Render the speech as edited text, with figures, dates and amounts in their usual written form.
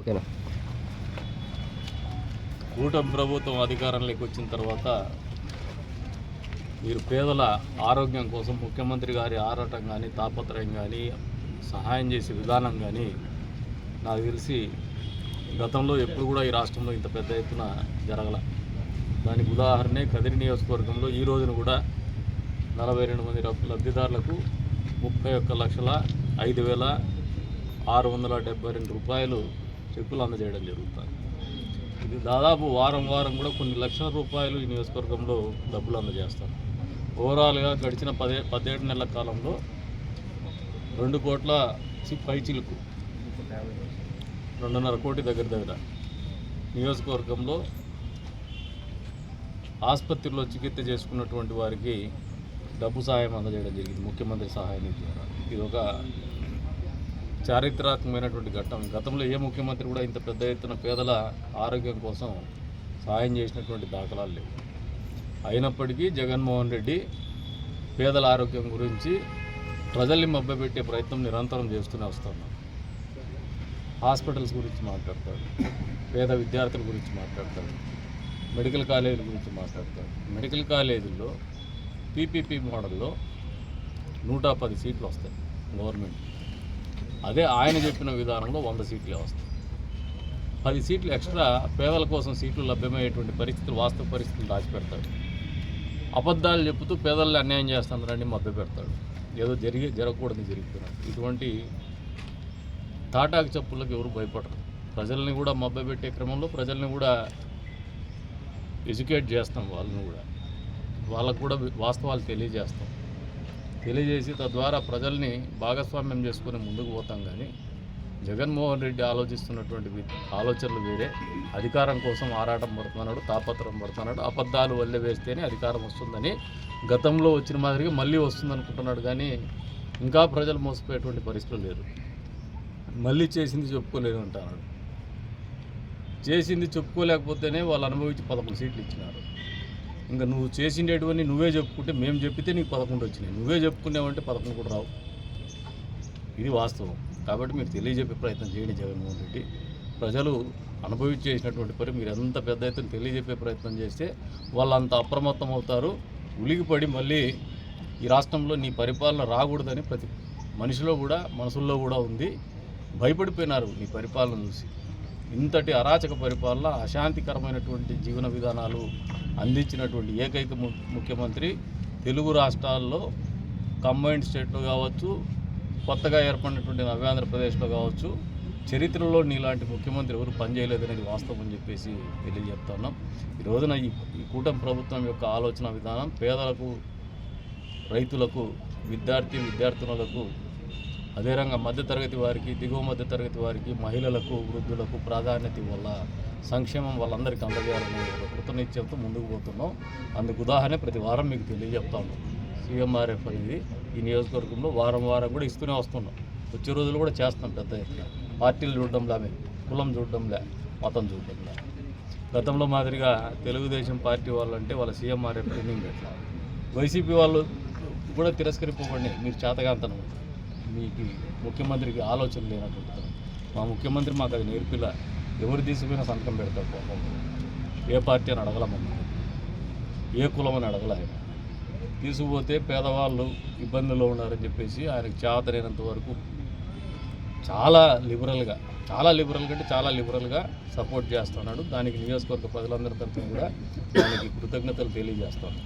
ఓకేనా? కూటమి ప్రభుత్వం అధికారంలోకి వచ్చిన తర్వాత మీరు పేదల ఆరోగ్యం కోసం ముఖ్యమంత్రి గారి ఆరాటం కానీ తాపత్రయం కానీ సహాయం చేసే విధానం కానీ నాకు తెలిసి గతంలో ఎప్పుడు కూడా ఈ రాష్ట్రంలో ఇంత పెద్ద ఎత్తున జరగల. దానికి ఉదాహరణే కదిరి నియోజకవర్గంలో ఈ రోజున కూడా 42 మంది లబ్ధిదారులకు 31,05,672 రూపాయలు చెక్కులు అందజేయడం జరుగుతుంది. ఇది దాదాపు వారం కూడా కొన్ని లక్షల రూపాయలు ఈ నియోజకవర్గంలో డబ్బులు అందజేస్తారు. ఓవరాల్గా గడిచిన 17 నెలల కాలంలో 2 కోట్ల పైచిలుకు 2.5 కోటి దగ్గర నియోజకవర్గంలో ఆసుపత్రిలో చికిత్స చేసుకున్నటువంటి వారికి డబ్బు సహాయం అందజేయడం జరిగింది ముఖ్యమంత్రి సహాయ నిధి ద్వారా. ఇది ఒక చారిత్రాత్మకమైనటువంటి ఘట్టం. గతంలో ఏ ముఖ్యమంత్రి కూడా ఇంత పెద్ద ఎత్తున పేదల ఆరోగ్యం కోసం సహాయం చేసినటువంటి దాఖలాలు లేవు. అయినప్పటికీ జగన్మోహన్ రెడ్డి పేదల ఆరోగ్యం గురించి ప్రజల్ని మభ్యపెట్టే ప్రయత్నం నిరంతరం చేస్తూనే వస్తున్నాం. హాస్పిటల్స్ గురించి మాట్లాడతాడు, పేద విద్యార్థుల గురించి మాట్లాడతాడు, మెడికల్ కాలేజీల గురించి మాట్లాడతాడు. మెడికల్ కాలేజీల్లో పీపీపీ మోడల్లో 110 సీట్లు వస్తాయి గవర్నమెంట్. అదే ఆయన చెప్పిన విధానంలో 100 సీట్లే వస్తాయి. 10 సీట్లు ఎక్స్ట్రా పేదల కోసం సీట్లు లభ్యమయ్యేటువంటి పరిస్థితులు, వాస్తవ పరిస్థితులు దాచిపెడతాడు. అబద్ధాలు చెబుతూ పేదల్ని అన్యాయం చేస్తున్నారని మభ్య పెడతాడు. ఏదో జరగకూడదు జరుగుతున్నాడు. ఇటువంటి తాటాకు చెప్పులకు ఎవరు భయపడరు. ప్రజల్ని కూడా మభ్యపెట్టే క్రమంలో ప్రజల్ని కూడా ఎడ్యుకేట్ చేస్తాం. వాళ్ళకు కూడా వాస్తవాలు తెలియజేసి తద్వారా ప్రజల్ని భాగస్వామ్యం చేసుకుని ముందుకు పోతాం. కానీ జగన్మోహన్ రెడ్డి ఆలోచిస్తున్నటువంటి ఆలోచనలు వేరే. అధికారం కోసం ఆరాటం పడుతున్నాడు, తాపత్రం పడుతున్నాడు. అబద్ధాలు వల్లే వేస్తేనే అధికారం వస్తుందని, గతంలో వచ్చిన మాదిరిగా మళ్ళీ వస్తుందనుకుంటున్నాడు. కానీ ఇంకా ప్రజలు మోసపోయేటువంటి పరిస్థితులు లేదు. మళ్ళీ చేసింది చెప్పుకోలేదు అంటున్నాడు. చేసింది చెప్పుకోలేకపోతేనే వాళ్ళు అనుభవించి 11 సీట్లు ఇచ్చినారు. ఇంకా నువ్వు చేసిండేటువంటి నువ్వే చెప్పుకుంటే, మేము చెప్పితే నీకు 11 వచ్చినాయి. నువ్వే చెప్పుకునేవంటే 11 కూడా రావు. ఇది వాస్తవం. కాబట్టి మీరు తెలియజెప్పే ప్రయత్నం చేయండి జగన్మోహన్ రెడ్డి. ప్రజలు అనుభవించేసినటువంటి పని మీరు ఎంత పెద్ద ఎత్తున తెలియజెప్పే ప్రయత్నం చేస్తే వాళ్ళంత అప్రమత్తం అవుతారు. ఉలిగిపడి మళ్ళీ ఈ రాష్ట్రంలో నీ పరిపాలన రాకూడదని ప్రతి మనిషిలో కూడా, మనసుల్లో కూడా ఉంది. భయపడిపోయినారు నీ పరిపాలన చూసి. ఇంతటి అరాచక పరిపాలన, అశాంతికరమైనటువంటి జీవన విధానాలు అందించినటువంటి ఏకైక ముఖ్యమంత్రి తెలుగు రాష్ట్రాల్లో, కంబైన్డ్ స్టేట్లో కావచ్చు, కొత్తగా ఏర్పడినటువంటి నవ్యాంధ్రప్రదేశ్లో కావచ్చు, చరిత్రలో నీలాంటి ముఖ్యమంత్రి ఎవరు పనిచేయలేదనేది వాస్తవం అని చెప్పేసి తెలియజెప్తున్నాం. ఈ రోజున ఈ కూటమి ప్రభుత్వం యొక్క ఆలోచన విధానం పేదలకు, రైతులకు, విద్యార్థినులకు, అదే రంగా మధ్యతరగతి వారికి, దిగువ మధ్యతరగతి వారికి, మహిళలకు, వృద్ధులకు ప్రాధాన్యత వల్ల సంక్షేమం వాళ్ళందరికీ అందజేయాలనే ఒక కృతనిశ్చయంతో ముందుకు పోతున్నాం. అందుకు ఉదాహరణ ప్రతి వారం మీకు తెలియజెప్తాను. సీఎంఆర్ఎఫ్ అనేది ఈ నియోజకవర్గంలో వారం కూడా ఇస్తూనే వస్తున్నాం. వచ్చే రోజులు కూడా చేస్తాం. పెద్ద ఎత్తున పార్టీలు చూడడంలే, కులం చూడడంలే, మతం చూడడంలే. గతంలో మాదిరిగా తెలుగుదేశం పార్టీ వాళ్ళంటే వాళ్ళ సీఎంఆర్ఎఫ్ ట్రైనింగ్ పెట్టాలి. వైసీపీ వాళ్ళు కూడా తిరస్కరింపబడి మీరు చేతగాంతనం, మీకు ముఖ్యమంత్రికి ఆలోచన లేనట్టు. మా ముఖ్యమంత్రి మాకు అది నేర్పిలా. ఎవరు తీసుకుపోయినా సంతకం పెడతారు. పాపం ఏ పార్టీ అని అడగలమన్నా, ఏ కులం అని అడగల. ఆయన తీసుకుపోతే పేదవాళ్ళు ఇబ్బందుల్లో ఉన్నారని చెప్పేసి ఆయనకు చేతనైనంత వరకు చాలా లిబరల్గా అంటే చాలా లిబరల్గా సపోర్ట్ చేస్తున్నాడు. దానికి నియోజకవర్గ ప్రజలందరి తరఫున కూడా దానికి కృతజ్ఞతలు తెలియజేస్తాను.